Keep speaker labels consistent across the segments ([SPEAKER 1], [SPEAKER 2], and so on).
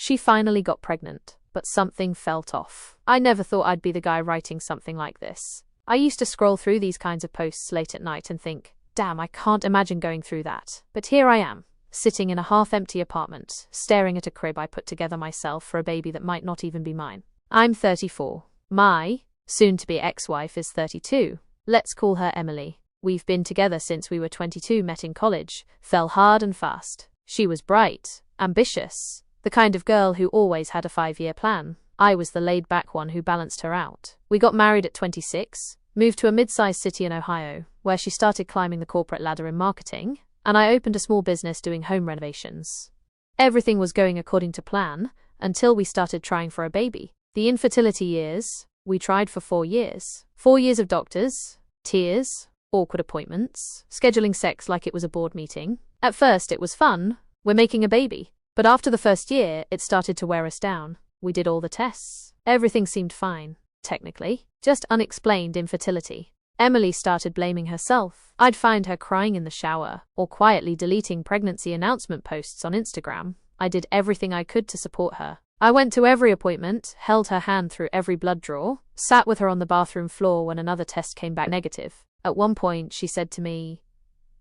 [SPEAKER 1] She finally got pregnant, but something felt off. I never thought I'd be the guy writing something like this. I used to scroll through these kinds of posts late at night and think, damn, I can't imagine going through that. But here I am, sitting in a half-empty apartment, staring at a crib I put together myself for a baby that might not even be mine. I'm 34. My soon-to-be ex-wife is 32. Let's call her Emily. We've been together since we were 22, met in college, fell hard and fast. She was bright, ambitious, the kind of girl who always had a 5-year plan. I was the laid-back one who balanced her out. We got married at 26, moved to a mid-sized city in Ohio, where she started climbing the corporate ladder in marketing, and I opened a small business doing home renovations. Everything was going according to plan, until we started trying for a baby. The infertility years, we tried for 4 years. 4 years of doctors, tears, awkward appointments, scheduling sex like it was a board meeting. At first it was fun, we're making a baby. But after the first year, it started to wear us down. We did all the tests. Everything seemed fine, technically. Just unexplained infertility. Emily started blaming herself. I'd find her crying in the shower, or quietly deleting pregnancy announcement posts on Instagram. I did everything I could to support her. I went to every appointment, held her hand through every blood draw, sat with her on the bathroom floor when another test came back negative. At one point, she said to me,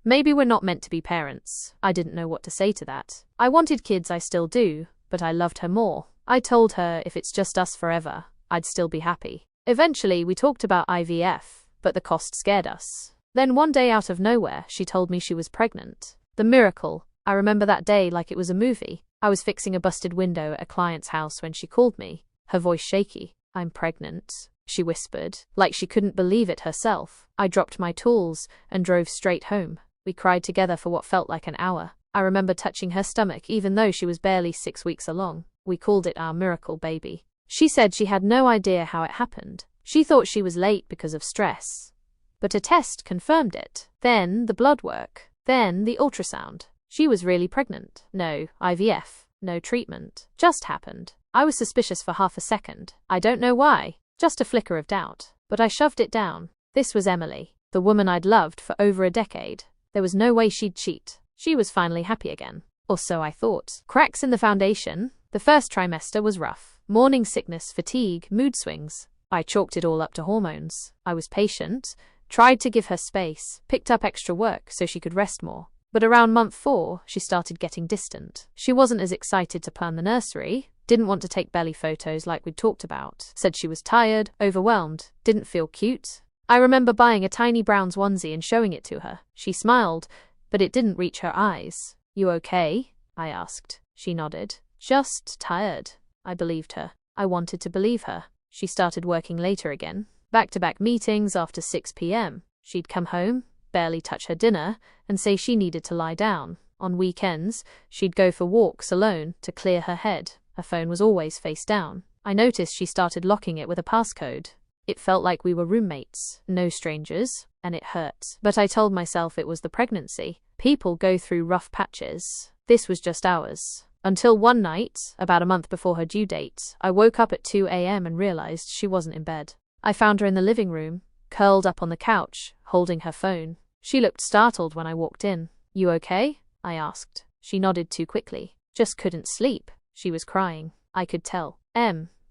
[SPEAKER 1] "Maybe we're not meant to be parents." I didn't know what to say to that. I wanted kids, I still do, but I loved her more. I told her if it's just us forever, I'd still be happy. Eventually, we talked about IVF, but the cost scared us. Then one day out of nowhere, she told me she was pregnant. The miracle. I remember that day like it was a movie. I was fixing a busted window at a client's house when she called me, her voice shaky. "I'm pregnant," she whispered, like she couldn't believe it herself. I dropped my tools and drove straight home. We cried together for what felt like an hour. I remember touching her stomach even though she was barely 6 weeks along. We called it our miracle baby. She said she had no idea how it happened. She thought she was late because of stress. But a test confirmed it. Then the blood work. Then the ultrasound. She was really pregnant. No IVF. No treatment. Just happened. I was suspicious for half a second. I don't know why. Just a flicker of doubt. But I shoved it down. This was Emily, the woman I'd loved for over a decade. There was no way she'd cheat. She was finally happy again. Or so I thought. Cracks in the foundation. The first trimester was rough. Morning sickness, fatigue, mood swings. I chalked it all up to hormones. I was patient, tried to give her space, picked up extra work so she could rest more. But around month 4, she started getting distant. She wasn't as excited to plan the nursery, didn't want to take belly photos like we'd talked about, said she was tired, overwhelmed, didn't feel cute. I remember buying a tiny Browns onesie and showing it to her. She smiled, but it didn't reach her eyes. "You okay?" I asked. She nodded. "Just tired." I believed her. I wanted to believe her. She started working later again. Back-to-back meetings after 6 p.m. She'd come home, barely touch her dinner, and say she needed to lie down. On weekends, she'd go for walks alone to clear her head. Her phone was always face down. I noticed she started locking it with a passcode. It felt like we were roommates, no strangers, and it hurt. But I told myself it was the pregnancy. People go through rough patches. This was just ours. Until one night, about a month before her due date, I woke up at 2 a.m. and realized she wasn't in bed. I found her in the living room, curled up on the couch, holding her phone. She looked startled when I walked in. "You okay?" I asked. She nodded too quickly. "Just couldn't sleep." She was crying. I could tell.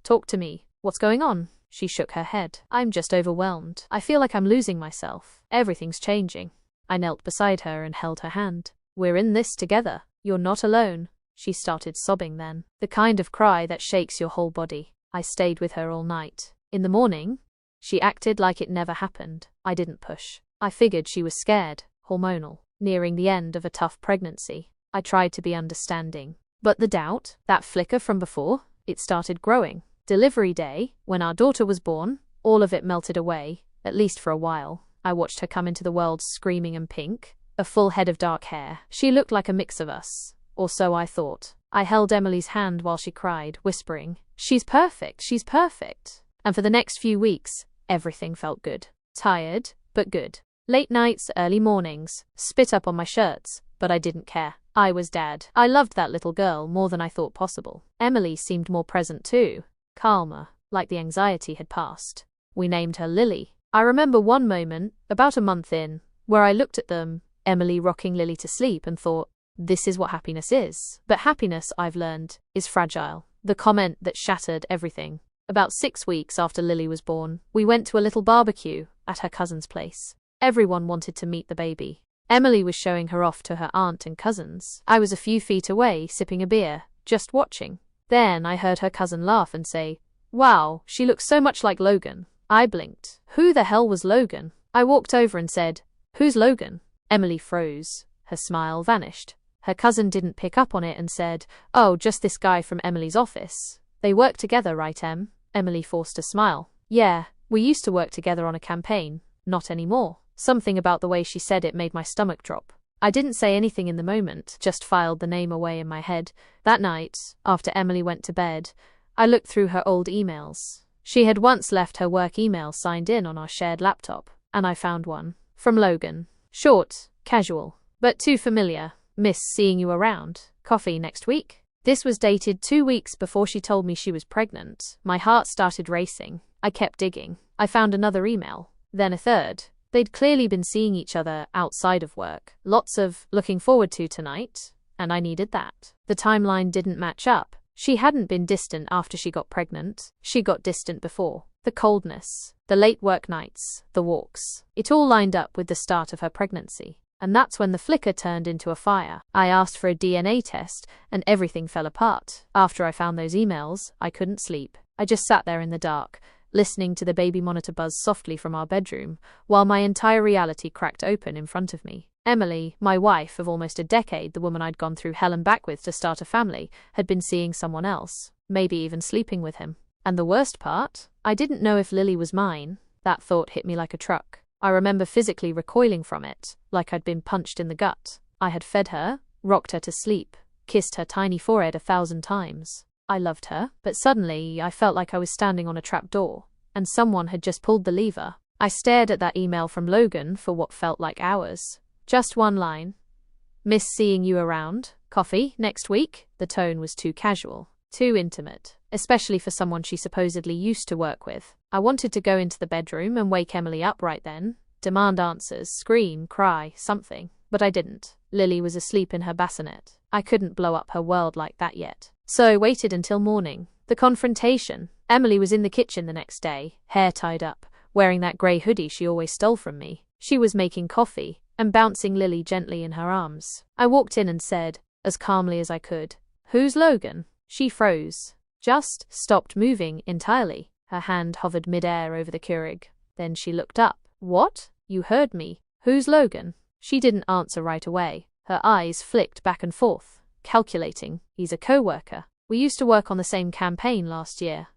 [SPEAKER 1] Talk to me. What's going on?" She shook her head. "I'm just overwhelmed. I feel like I'm losing myself. Everything's changing." I knelt beside her and held her hand. "We're in this together. You're not alone." She started sobbing then. The kind of cry that shakes your whole body. I stayed with her all night. In the morning, she acted like it never happened. I didn't push. I figured she was scared, hormonal, nearing the end of a tough pregnancy. I tried to be understanding. But the doubt, that flicker from before, it started growing. Delivery day, when our daughter was born, all of it melted away, at least for a while. I watched her come into the world screaming and pink, a full head of dark hair. She looked like a mix of us. Or so I thought. I held Emily's hand while she cried, whispering, "She's perfect, she's perfect." And for the next few weeks, everything felt good. Tired, but good. Late nights, early mornings, spit up on my shirts, but I didn't care. I was dad. I loved that little girl more than I thought possible. Emily seemed more present too, calmer, like the anxiety had passed. We named her Lily. I remember one moment, about a month in, where I looked at them, Emily rocking Lily to sleep, and thought, This is what happiness is. But happiness, I've learned, is fragile. The comment that shattered everything. About 6 weeks after Lily was born, we went to a little barbecue at her cousin's place. Everyone wanted to meet the baby. Emily was showing her off to her aunt and cousins. I was a few feet away, sipping a beer, just watching. Then I heard her cousin laugh and say, "Wow, she looks so much like Logan." I blinked. Who the hell was Logan? I walked over and said, "Who's Logan?" Emily froze. Her smile vanished. Her cousin didn't pick up on it and said, "Oh, just this guy from Emily's office. They work together, right, Em?" Emily forced a smile. "Yeah, we used to work together on a campaign. Not anymore." Something about the way she said it made my stomach drop. I didn't say anything in the moment, just filed the name away in my head. That night, after Emily went to bed, I looked through her old emails. She had once left her work email signed in on our shared laptop, and I found one. From Logan. Short, casual, but too familiar. "Miss seeing you around. Coffee next week?" This was dated 2 weeks before she told me she was pregnant. My heart started racing. I kept digging. I found another email, then a third. They'd clearly been seeing each other outside of work. Lots of looking forward to tonight, and I needed that. The timeline didn't match up. She hadn't been distant after she got pregnant. She got distant before. The coldness, the late work nights, the walks. It all lined up with the start of her pregnancy. And that's when the flicker turned into a fire. I asked for a DNA test, and everything fell apart. After I found those emails, I couldn't sleep. I just sat there in the dark, listening to the baby monitor buzz softly from our bedroom, while my entire reality cracked open in front of me. Emily, my wife of almost a decade, the woman I'd gone through hell and back with to start a family, had been seeing someone else, maybe even sleeping with him. And the worst part? I didn't know if Lily was mine. That thought hit me like a truck. I remember physically recoiling from it, like I'd been punched in the gut. I had fed her, rocked her to sleep, kissed her tiny forehead 1,000 times. I loved her, but suddenly I felt like I was standing on a trap door, and someone had just pulled the lever. I stared at that email from Logan for what felt like hours. Just one line. "Miss seeing you around. Coffee next week?" The tone was too casual, too intimate, especially for someone she supposedly used to work with. I wanted to go into the bedroom and wake Emily up right then, demand answers, scream, cry, something. But I didn't. Lily was asleep in her bassinet. I couldn't blow up her world like that yet. So I waited until morning. The confrontation. Emily was in the kitchen the next day, hair tied up, wearing that grey hoodie she always stole from me. She was making coffee and bouncing Lily gently in her arms. I walked in and said, as calmly as I could, "Who's Logan?" She froze. Just stopped moving entirely. Her hand hovered mid-air over the Keurig. Then she looked up. "What? You heard me. Who's Logan?" She didn't answer right away. Her eyes flicked back and forth, calculating. "He's a co-worker. We used to work on the same campaign last year."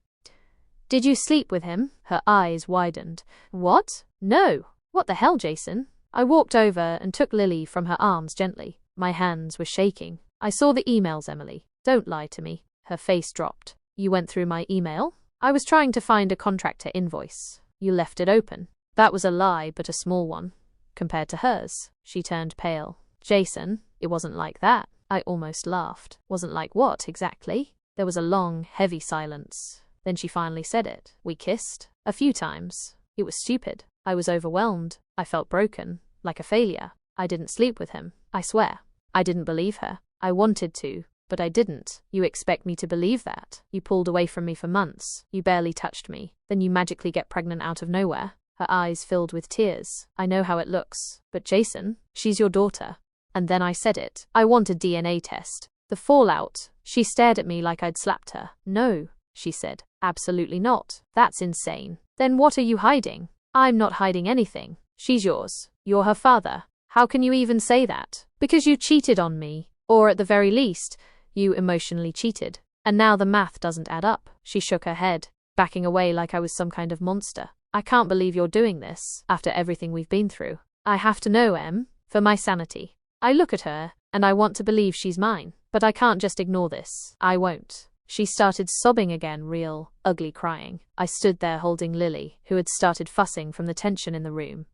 [SPEAKER 1] "Did you sleep with him?" Her eyes widened. "What? No. What the hell, Jason?" I walked over and took Lily from her arms gently. My hands were shaking. "I saw the emails, Emily. Don't lie to me." Her face dropped. "You went through my email?" "I was trying to find a contractor invoice. You left it open." That was a lie, but a small one, compared to hers. She turned pale. "Jason, it wasn't like that." I almost laughed. "Wasn't like what, exactly?" There was a long, heavy silence. Then she finally said it. "We kissed. A few times. It was stupid. I was overwhelmed. I felt broken, like a failure. I didn't sleep with him. I swear." I didn't believe her. I wanted to, but I didn't. "You expect me to believe that? You pulled away from me for months. You barely touched me. Then you magically get pregnant out of nowhere." Her eyes filled with tears. "I know how it looks. But Jason, she's your daughter." And then I said it. "I want a DNA test." The fallout. She stared at me like I'd slapped her. "No," she said. "Absolutely not. That's insane." "Then what are you hiding?" "I'm not hiding anything. She's yours. You're her father." "How can you even say that?" "Because you cheated on me. Or at the very least, you emotionally cheated. And now the math doesn't add up." She shook her head, backing away like I was some kind of monster. "I can't believe you're doing this, after everything we've been through. I have to know, Em, for my sanity. I look at her, and I want to believe she's mine. But I can't just ignore this. I won't." She started sobbing again, real, ugly crying. I stood there holding Lily, who had started fussing from the tension in the room.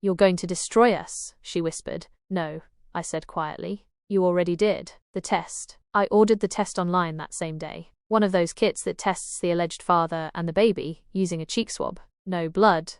[SPEAKER 1] "You're going to destroy us," she whispered. "No," I said quietly. "You already did. The test. I ordered the test online that same day. One of those kits that tests the alleged father and the baby, using a cheek swab. No blood.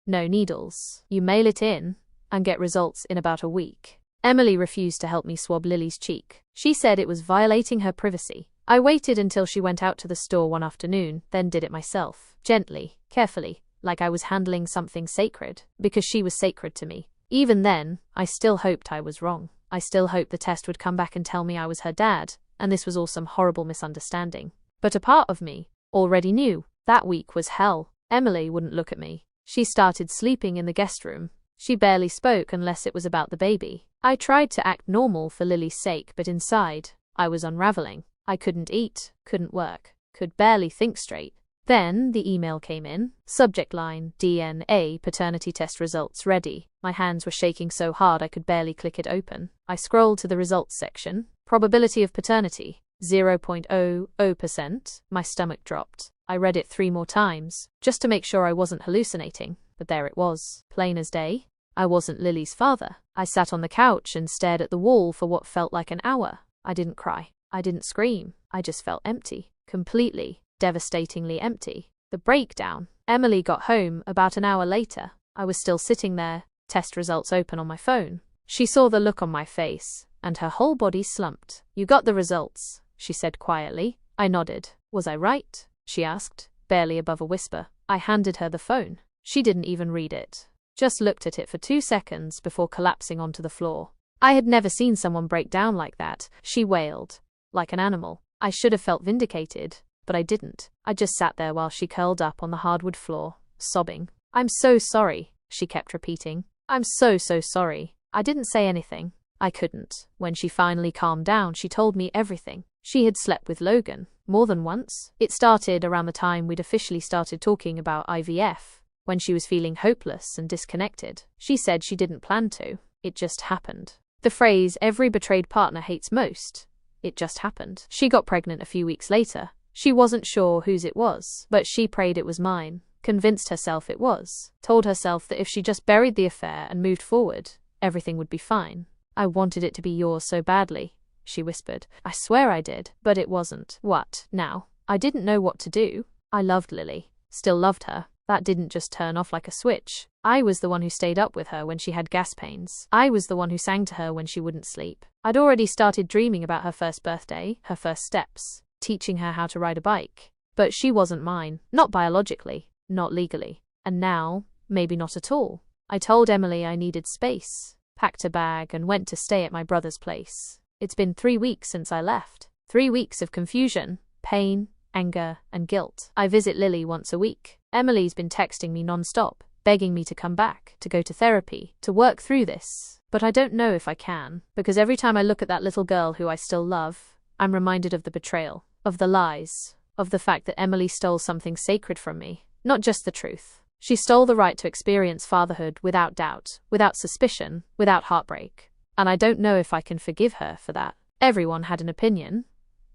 [SPEAKER 1] No needles. You mail it in, and get results in about a week. Emily refused to help me swab Lily's cheek. She said it was violating her privacy. I waited until she went out to the store one afternoon, then did it myself. Gently, carefully, like I was handling something sacred, because she was sacred to me. Even then, I still hoped I was wrong. I still hoped the test would come back and tell me I was her dad, and this was all some horrible misunderstanding. But a part of me already knew. That week was hell. Emily wouldn't look at me. She started sleeping in the guest room. She barely spoke unless it was about the baby. I tried to act normal for Lily's sake, but inside, I was unraveling. I couldn't eat, couldn't work, could barely think straight. Then the email came in. Subject line, DNA paternity test results ready. My hands were shaking so hard I could barely click it open. I scrolled to the results section. Probability of paternity, 0.00%. My stomach dropped. I read it 3 more times, just to make sure I wasn't hallucinating. But there it was, plain as day. I wasn't Lily's father. I sat on the couch and stared at the wall for what felt like an hour. I didn't cry. I didn't scream. I just felt empty. Completely, devastatingly empty. The breakdown. Emily got home about an hour later. I was still sitting there, test results open on my phone. She saw the look on my face, and her whole body slumped. You got the results, she said quietly. I nodded. Was I right? She asked, barely above a whisper. I handed her the phone. She didn't even read it. Just looked at it for 2 seconds before collapsing onto the floor. I had never seen someone break down like that. She wailed. Like an animal. I should have felt vindicated, but I didn't. I just sat there while she curled up on the hardwood floor, sobbing. I'm so sorry, she kept repeating. I'm so sorry. I didn't say anything. I couldn't. When she finally calmed down, she told me everything. She had slept with Logan, more than once. It started around the time we'd officially started talking about IVF, when she was feeling hopeless and disconnected. She said she didn't plan to. It just happened. The phrase every betrayed partner hates most. It just happened. She got pregnant a few weeks later. She wasn't sure whose it was, but she prayed it was mine, convinced herself it was, told herself that if she just buried the affair and moved forward, everything would be fine. I wanted it to be yours so badly, she whispered. I swear I did, but it wasn't. What now? I didn't know what to do. I loved Lily, still loved her. That didn't just turn off like a switch. I was the one who stayed up with her when she had gas pains. I was the one who sang to her when she wouldn't sleep. I'd already started dreaming about her first birthday, her first steps, teaching her how to ride a bike. But she wasn't mine, not biologically, not legally. And now, maybe not at all. I told Emily I needed space, packed a bag and went to stay at my brother's place. It's been 3 weeks since I left. 3 weeks of confusion, pain, anger, and guilt. I visit Lily once a week. Emily's been texting me non-stop, begging me to come back, to go to therapy, to work through this. But I don't know if I can, because every time I look at that little girl who I still love, I'm reminded of the betrayal, of the lies, of the fact that Emily stole something sacred from me. Not just the truth. She stole the right to experience fatherhood without doubt, without suspicion, without heartbreak. And I don't know if I can forgive her for that. Everyone had an opinion,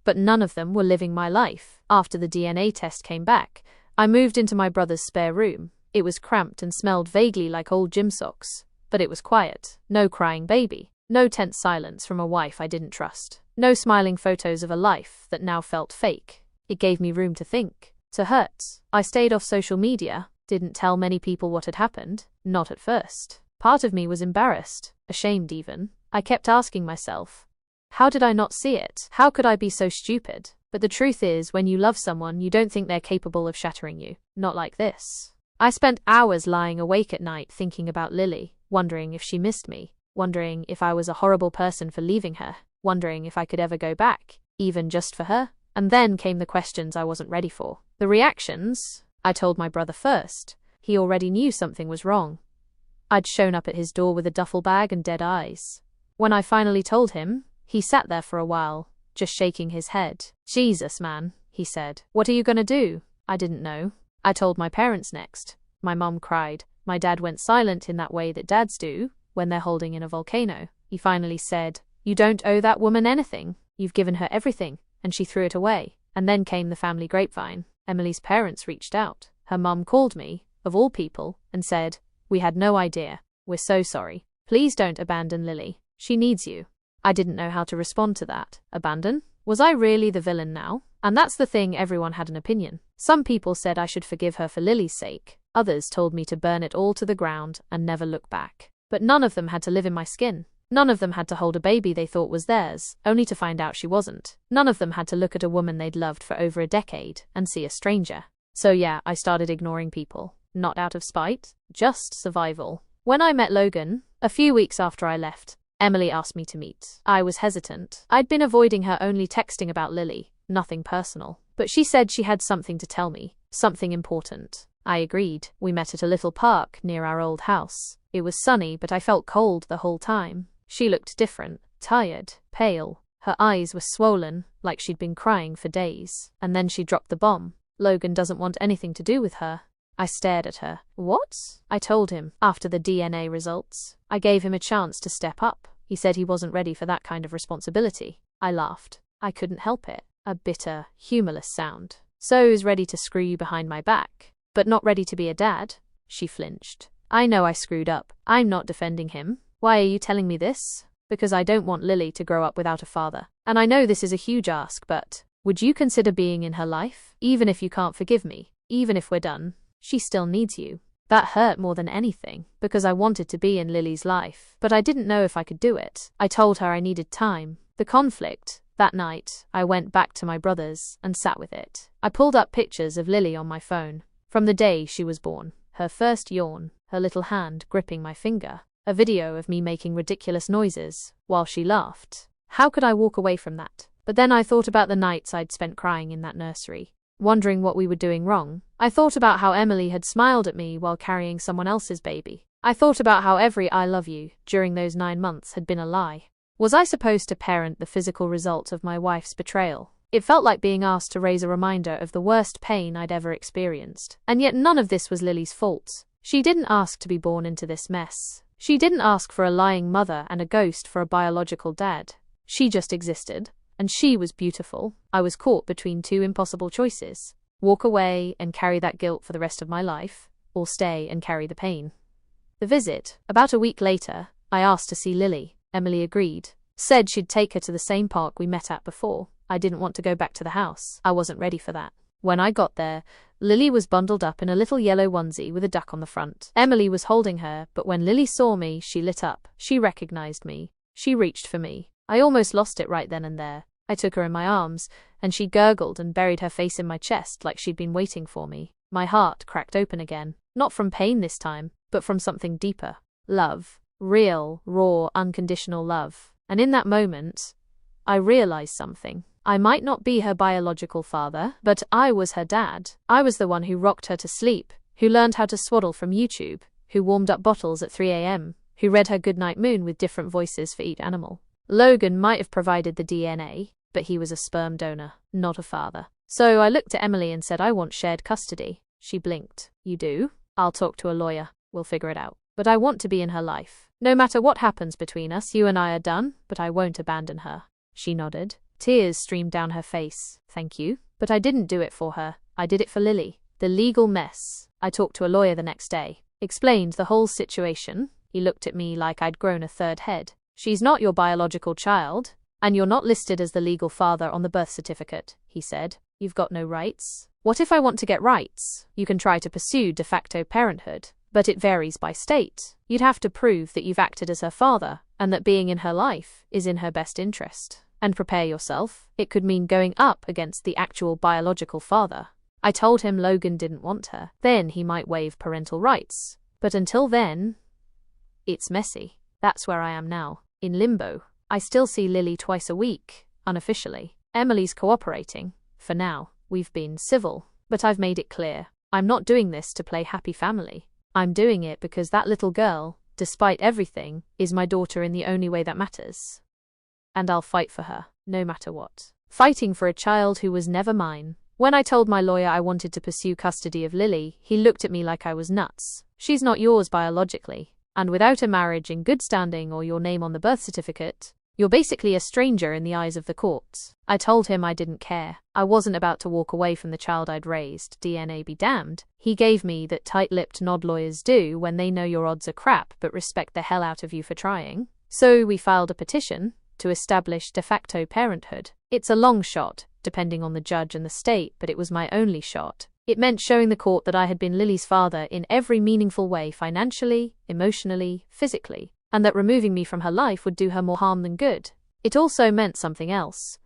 [SPEAKER 1] but none of them were living my life. After the DNA test came back, I moved into my brother's spare room. It was cramped and smelled vaguely like old gym socks, but it was quiet. No crying baby. No tense silence from a wife I didn't trust. No smiling photos of a life that now felt fake. It gave me room to think, to hurt. I stayed off social media, didn't tell many people what had happened, not at first. Part of me was embarrassed, ashamed even. I kept asking myself, how did I not see it? How could I be so stupid? But the truth is, when you love someone, you don't think they're capable of shattering you. Not like this. I spent hours lying awake at night thinking about Lily, wondering if she missed me, wondering if I was a horrible person for leaving her, wondering if I could ever go back, even just for her. And then came the questions I wasn't ready for. The reactions. I told my brother first. He already knew something was wrong. I'd shown up at his door with a duffel bag and dead eyes. When I finally told him, he sat there for a while, just shaking his head. Jesus, man, he said. What are you gonna do? I didn't know. I told my parents next. My mom cried. My dad went silent in that way that dads do when they're holding in a volcano. He finally said, you don't owe that woman anything. You've given her everything, and she threw it away. And then came the family grapevine. Emily's parents reached out. Her mom called me, of all people, and said, we had no idea. We're so sorry. Please don't abandon Lily. She needs you. I didn't know how to respond to that. Abandon? Was I really the villain now? And that's the thing, everyone had an opinion. Some people said I should forgive her for Lily's sake. Others told me to burn it all to the ground and never look back. But none of them had to live in my skin. None of them had to hold a baby they thought was theirs, only to find out she wasn't. None of them had to look at a woman they'd loved for over a decade and see a stranger. So yeah, I started ignoring people. Not out of spite, just survival. When I met Logan, a few weeks after I left, Emily asked me to meet. I was hesitant. I'd been avoiding her, only texting about Lily, nothing personal. But she said she had something to tell me, something important. I agreed. We met at a little park near our old house. It was sunny, but I felt cold the whole time. She looked different, tired, pale. Her eyes were swollen, like she'd been crying for days. And then she dropped the bomb. Logan doesn't want anything to do with her. I stared at her. What? I told him, after the DNA results. I gave him a chance to step up. He said he wasn't ready for that kind of responsibility. I laughed. I couldn't help it. A bitter, humorless sound. So's ready to screw you behind my back, but not ready to be a dad? She flinched. I know I screwed up. I'm not defending him. Why are you telling me this? Because I don't want Lily to grow up without a father. And I know this is a huge ask, but would you consider being in her life? Even if you can't forgive me, even if we're done, she still needs you. That hurt more than anything, because I wanted to be in Lily's life, but I didn't know if I could do it. I told her I needed time. The conflict. That night, I went back to my brother's and sat with it. I pulled up pictures of Lily on my phone. From the day she was born, her first yawn, her little hand gripping my finger, a video of me making ridiculous noises while she laughed. How could I walk away from that? But then I thought about the nights I'd spent crying in that nursery, wondering what we were doing wrong. I thought about how Emily had smiled at me while carrying someone else's baby. I thought about how every I love you during those 9 months had been a lie. Was I supposed to parent the physical result of my wife's betrayal? It felt like being asked to raise a reminder of the worst pain I'd ever experienced. And yet none of this was Lily's fault. She didn't ask to be born into this mess. She didn't ask for a lying mother and a ghost for a biological dad. She just existed. And she was beautiful. I was caught between two impossible choices. Walk away and carry that guilt for the rest of my life, or stay and carry the pain. The visit. About a week later, I asked to see Lily. Emily agreed. Said she'd take her to the same park we met at before. I didn't want to go back to the house. I wasn't ready for that. When I got there, Lily was bundled up in a little yellow onesie with a duck on the front. Emily was holding her, but when Lily saw me, she lit up. She recognized me. She reached for me. I almost lost it right then and there. I took her in my arms, and she gurgled and buried her face in my chest like she'd been waiting for me. My heart cracked open again. Not from pain this time, but from something deeper. Love. Real, raw, unconditional love. And in that moment, I realized something. I might not be her biological father, but I was her dad. I was the one who rocked her to sleep, who learned how to swaddle from YouTube, who warmed up bottles at 3 a.m., who read her Goodnight Moon with different voices for each animal. Logan might have provided the DNA, but he was a sperm donor, not a father. So I looked at Emily and said, I want shared custody. She blinked. You do? I'll talk to a lawyer. We'll figure it out. But I want to be in her life. No matter what happens between us, you and I are done, but I won't abandon her. She nodded. Tears streamed down her face. Thank you. But I didn't do it for her. I did it for Lily. The legal mess. I talked to a lawyer the next day. Explained the whole situation. He looked at me like I'd grown a third head. She's not your biological child, and you're not listed as the legal father on the birth certificate, he said. You've got no rights. What if I want to get rights? You can try to pursue de facto parenthood, but it varies by state. You'd have to prove that you've acted as her father, and that being in her life is in her best interest. And prepare yourself. It could mean going up against the actual biological father. I told him Logan didn't want her. Then he might waive parental rights. But until then, it's messy. That's where I am now. In limbo. I still see Lily twice a week, unofficially. Emily's cooperating. For now, we've been civil. But I've made it clear. I'm not doing this to play happy family. I'm doing it because that little girl, despite everything, is my daughter in the only way that matters. And I'll fight for her, no matter what. Fighting for a child who was never mine. When I told my lawyer I wanted to pursue custody of Lily, he looked at me like I was nuts. She's not yours biologically. And without a marriage in good standing or your name on the birth certificate, you're basically a stranger in the eyes of the courts. I told him I didn't care. I wasn't about to walk away from the child I'd raised, DNA be damned. He gave me that tight-lipped nod lawyers do when they know your odds are crap but respect the hell out of you for trying. So we filed a petition to establish de facto parenthood. It's a long shot, depending on the judge and the state, but it was my only shot. It meant showing the court that I had been Lily's father in every meaningful way, financially, emotionally, physically. and that removing me from her life would do her more harm than good. It also meant something else.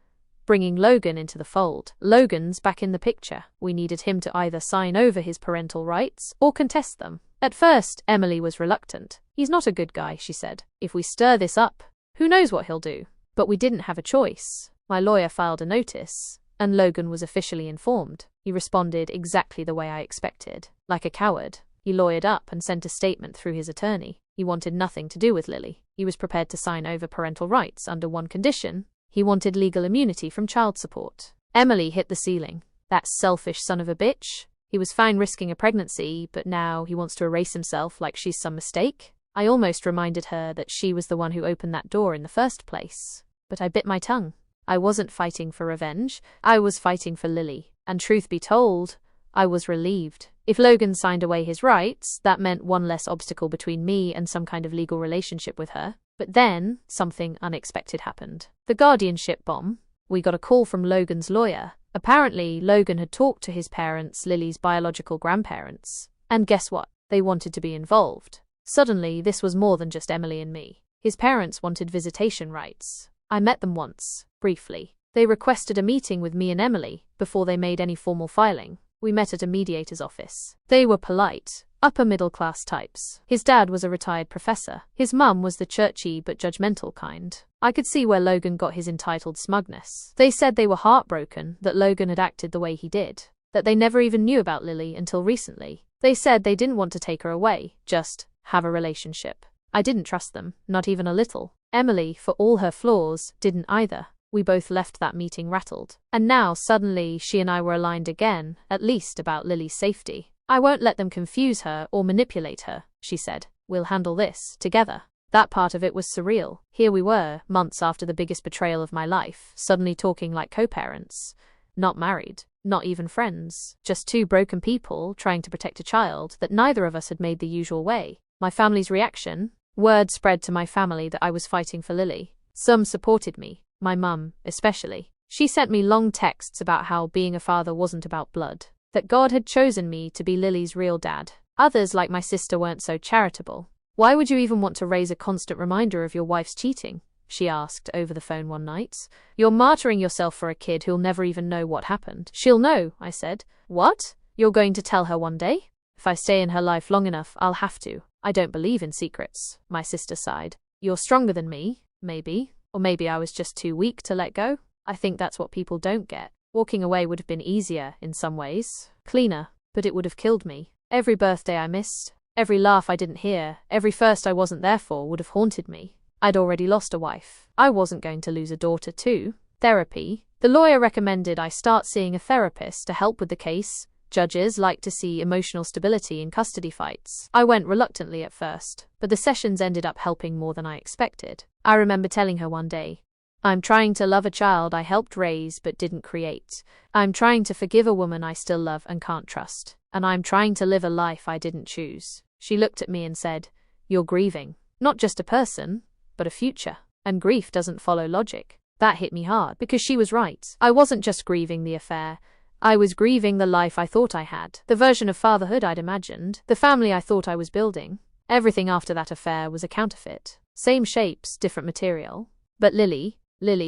[SPEAKER 1] Bringing Logan into the fold. Logan's back in the picture. We needed him to either sign over his parental rights or contest them. At first, Emily was reluctant. He's not a good guy, she said. If we stir this up, who knows what he'll do? But we didn't have a choice. My lawyer filed a notice, and Logan was officially informed. He responded exactly the way I expected. Like a coward, he lawyered up and sent a statement through his attorney. He wanted nothing to do with Lily. He was prepared to sign over parental rights under one condition. He wanted legal immunity from child support. Emily hit the ceiling. That selfish son of a bitch. He was fine risking a pregnancy, but now he wants to erase himself like she's some mistake. I almost reminded her that she was the one who opened that door in the first place. But I bit my tongue. I wasn't fighting for revenge. I was fighting for Lily. And truth be told, I was relieved. If Logan signed away his rights, that meant one less obstacle between me and some kind of legal relationship with her. But then, something unexpected happened. The guardianship bomb. We got a call from Logan's lawyer. Apparently, Logan had talked to his parents, Lily's biological grandparents. And guess what? They wanted to be involved. Suddenly, this was more than just Emily and me. His parents wanted visitation rights. I met them once, briefly. They requested a meeting with me and Emily before they made any formal filing. We met at a mediator's office. They were polite, upper-middle-class types. His dad was a retired professor. His mum was the churchy but judgmental kind. I could see where Logan got his entitled smugness. They said they were heartbroken that Logan had acted the way he did, that they never even knew about Lily until recently. They said they didn't want to take her away, just have a relationship. I didn't trust them, not even a little. Emily, for all her flaws, didn't either. We both left that meeting rattled. And now, suddenly, she and I were aligned again, at least about Lily's safety. I won't let them confuse her or manipulate her, she said. We'll handle this, together. That part of it was surreal. Here we were, months after the biggest betrayal of my life, suddenly talking like co-parents. Not married, not even friends. Just two broken people trying to protect a child that neither of us had made the usual way. My family's reaction? Word spread to my family that I was fighting for Lily. Some supported me. My mum, especially. She sent me long texts about how being a father wasn't about blood, that God had chosen me to be Lily's real dad. Others, like my sister, weren't so charitable. Why would you even want to raise a constant reminder of your wife's cheating? She asked over the phone one night. You're martyring yourself for a kid who'll never even know what happened. She'll know, I said. What? You're going to tell her one day? If I stay in her life long enough, I'll have to. I don't believe in secrets, my sister sighed. You're stronger than me, maybe. Or maybe I was just too weak to let go. I think that's what people don't get. Walking away would have been easier in some ways, cleaner, but it would have killed me. Every birthday I missed, every laugh I didn't hear, every first I wasn't there for would have haunted me. I'd already lost a wife. I wasn't going to lose a daughter too. Therapy. The lawyer recommended I start seeing a therapist to help with the case. Judges like to see emotional stability in custody fights. I went reluctantly at first, but the sessions ended up helping more than I expected. I remember telling her one day, I'm trying to love a child I helped raise but didn't create. I'm trying to forgive a woman I still love and can't trust. And I'm trying to live a life I didn't choose. She looked at me and said, You're grieving. Not just a person, but a future. And grief doesn't follow logic. That hit me hard, because she was right. I wasn't just grieving the affair. I was grieving the life I thought I had. The version of fatherhood I'd imagined. The family I thought I was building. Everything after that affair was a counterfeit. Same shapes, different material. But Lily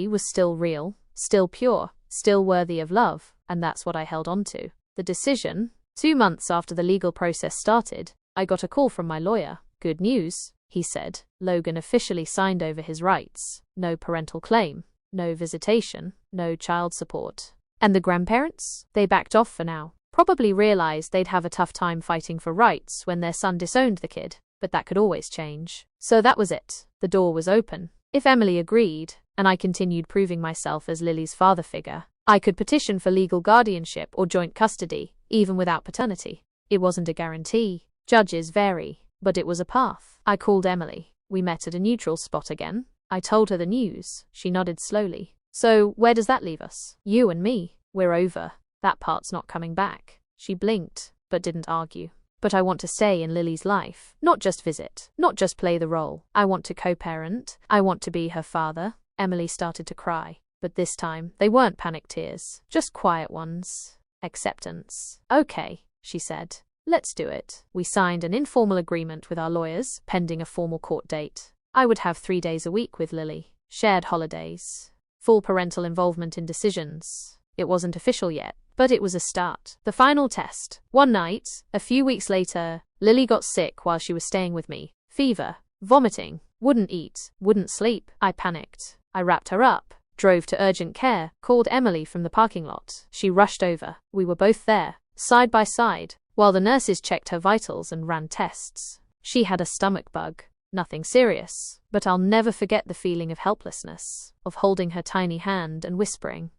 [SPEAKER 1] was still real, still pure, still worthy of love, and that's what I held on to. The decision. 2 months after the legal process started, I got a call from my lawyer. Good news, he said. Logan officially signed over his rights. No parental claim, no visitation, no child support. And the grandparents? They backed off for now. Probably realized they'd have a tough time fighting for rights when their son disowned the kid. But that could always change. So that was it. The door was open. If Emily agreed, and I continued proving myself as Lily's father figure, I could petition for legal guardianship or joint custody, even without paternity. It wasn't a guarantee. Judges vary, but it was a path. I called Emily. We met at a neutral spot again. I told her the news. She nodded slowly. So, where does that leave us? You and me. We're over. That part's not coming back. She blinked, but didn't argue. But I want to stay in Lily's life. Not just visit. Not just play the role. I want to co-parent. I want to be her father. Emily started to cry. But this time, they weren't panic tears. Just quiet ones. Acceptance. Okay, she said. Let's do it. We signed an informal agreement with our lawyers, pending a formal court date. I would have 3 days a week with Lily. Shared holidays. Full parental involvement in decisions. It wasn't official yet, but it was a start. The final test. One night, a few weeks later, Lily got sick while she was staying with me. Fever. Vomiting. Wouldn't eat. Wouldn't sleep. I panicked. I wrapped her up. Drove to urgent care. Called Emily from the parking lot. She rushed over. We were both there, side by side, while the nurses checked her vitals and ran tests. She had a stomach bug. Nothing serious, but I'll never forget the feeling of helplessness, of holding her tiny hand and whispering,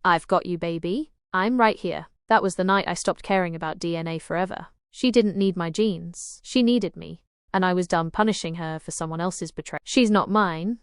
[SPEAKER 1] "I've got you, baby. I'm right here." That was the night I stopped caring about DNA forever. She didn't need my genes. She needed me. And I was done punishing her for someone else's betrayal. She's not mine,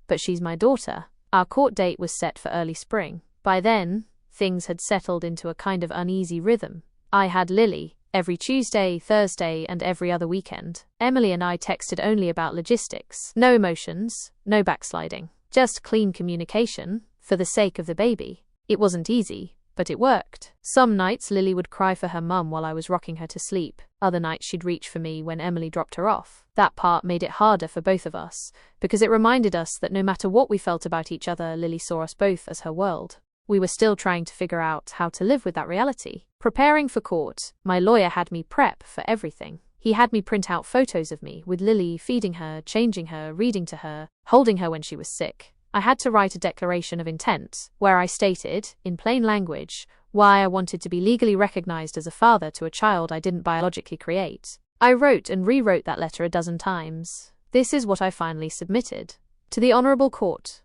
[SPEAKER 1] but she's my daughter. Our court date was set for early spring. By then, things had settled into a kind of uneasy rhythm. I had Lily every Tuesday, Thursday, and every other weekend. Emily and I texted only about logistics. No emotions, no backsliding. Just clean communication, for the sake of the baby. It wasn't easy, but it worked. Some nights Lily would cry for her mum while I was rocking her to sleep. Other nights she'd reach for me when Emily dropped her off. That part made it harder for both of us, because it reminded us that no matter what we felt about each other, Lily saw us both as her world. We were still trying to figure out how to live with that reality. Preparing for court, my lawyer had me prep for everything. He had me print out photos of me, with Lily feeding her, changing her, reading to her, holding her when she was sick. I had to write a declaration of intent, where I stated, in plain language, why I wanted to be legally recognized as a father to a child I didn't biologically create. I wrote and rewrote that letter a dozen times. This is what I finally submitted. To the Honorable Court.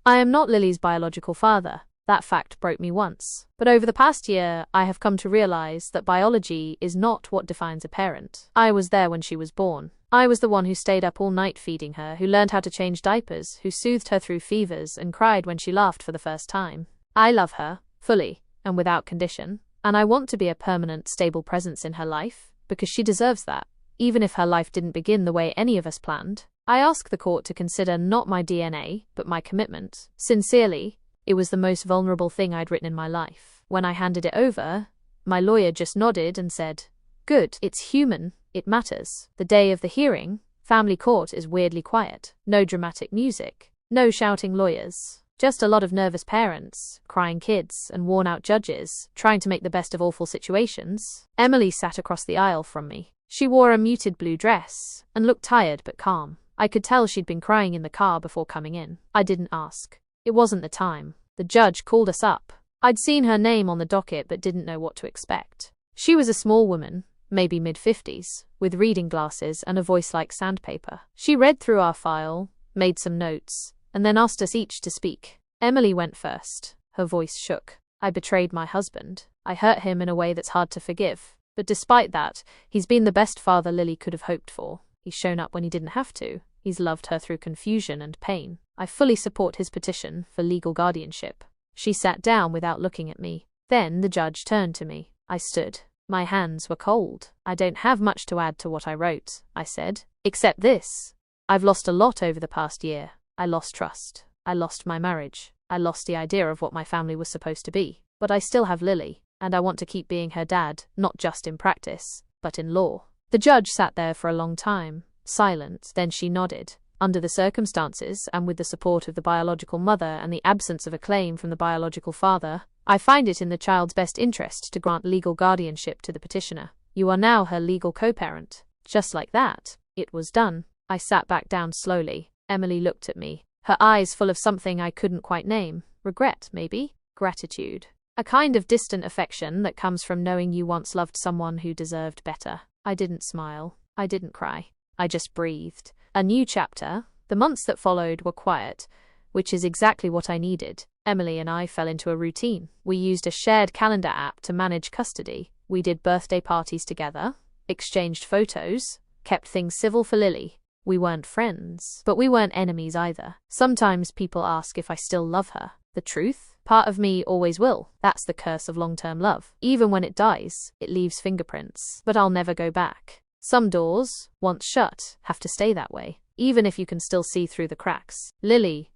[SPEAKER 1] I am not Lily's biological father. That fact broke me once. But over the past year, I have come to realize that biology is not what defines a parent. I was there when she was born. I was the one who stayed up all night feeding her, who learned how to change diapers, who soothed her through fevers and cried when she laughed for the first time. I love her, fully, and without condition, and I want to be a permanent, stable presence in her life, because she deserves that, even if her life didn't begin the way any of us planned. I ask the court to consider not my DNA, but my commitment. Sincerely, it was the most vulnerable thing I'd written in my life. When I handed it over, my lawyer just nodded and said, "Good, it's human, it matters." The day of the hearing, family court is weirdly quiet. No dramatic music, no shouting lawyers, just a lot of nervous parents, crying kids, and worn-out judges, trying to make the best of awful situations. Emily sat across the aisle from me. She wore a muted blue dress, and looked tired but calm. I could tell she'd been crying in the car before coming in. I didn't ask. It wasn't the time. The judge called us up. I'd seen her name on the docket but didn't know what to expect. She was a small woman, maybe mid-50s, with reading glasses and a voice like sandpaper. She read through our file, made some notes, and then asked us each to speak. Emily went first. Her voice shook. I betrayed my husband. I hurt him in a way that's hard to forgive. But despite that, he's been the best father Lily could have hoped for. He's shown up when he didn't have to. He's loved her through confusion and pain. I fully support his petition for legal guardianship. She sat down without looking at me. Then the judge turned to me. I stood. My hands were cold. "I don't have much to add to what I wrote," I said. "Except this. I've lost a lot over the past year. I lost trust. I lost my marriage. I lost the idea of what my family was supposed to be. But I still have Lily, and I want to keep being her dad, not just in practice, but in law." The judge sat there for a long time, silent. Then she nodded. Under the circumstances, and with the support of the biological mother and the absence of a claim from the biological father, I find it in the child's best interest to grant legal guardianship to the petitioner. You are now her legal co-parent. Just like that, it was done. I sat back down slowly. Emily looked at me, her eyes full of something I couldn't quite name. Regret, maybe? Gratitude. A kind of distant affection that comes from knowing you once loved someone who deserved better. I didn't smile. I didn't cry. I just breathed. A new chapter. The months that followed were quiet, which is exactly what I needed. Emily and I fell into a routine. We used a shared calendar app to manage custody. We did birthday parties together, exchanged photos, kept things civil for Lily. We weren't friends, but we weren't enemies either. Sometimes people ask if I still love her. The truth? Part of me always will. That's the curse of long-term love. Even when it dies, it leaves fingerprints. But I'll never go back. Some doors, once shut, have to stay that way, even if you can still see through the cracks. Lily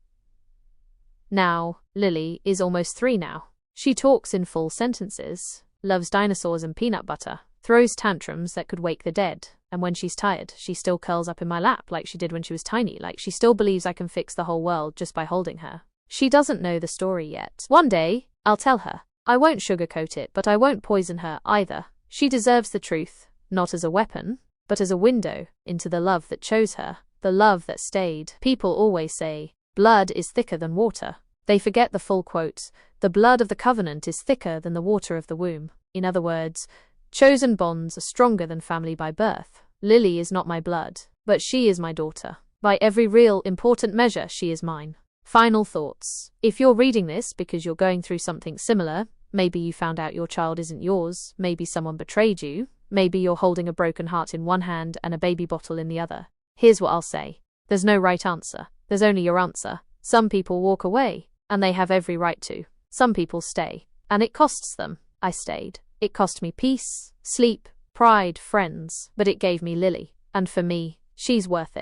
[SPEAKER 1] is almost 3 now. She talks in full sentences, loves dinosaurs and peanut butter, throws tantrums that could wake the dead, And when she's tired, she still curls up in my lap like she did when she was tiny, like she still believes I can fix the whole world just by holding her. She doesn't know the story yet. One day, I'll tell her. I won't sugarcoat it, but I won't poison her either. She deserves the truth, not as a weapon, but as a window into the love that chose her, the love that stayed. People always say, blood is thicker than water. They forget the full quote, the blood of the covenant is thicker than the water of the womb. In other words, chosen bonds are stronger than family by birth. Lily is not my blood, but she is my daughter. By every real, important measure, she is mine. Final thoughts. If you're reading this because you're going through something similar, maybe you found out your child isn't yours, maybe someone betrayed you, maybe you're holding a broken heart in one hand and a baby bottle in the other. Here's what I'll say. There's no right answer. There's only your answer. Some people walk away, and they have every right to. Some people stay, and it costs them. I stayed. It cost me peace, sleep, pride, friends, but it gave me Lily. And for me, she's worth it.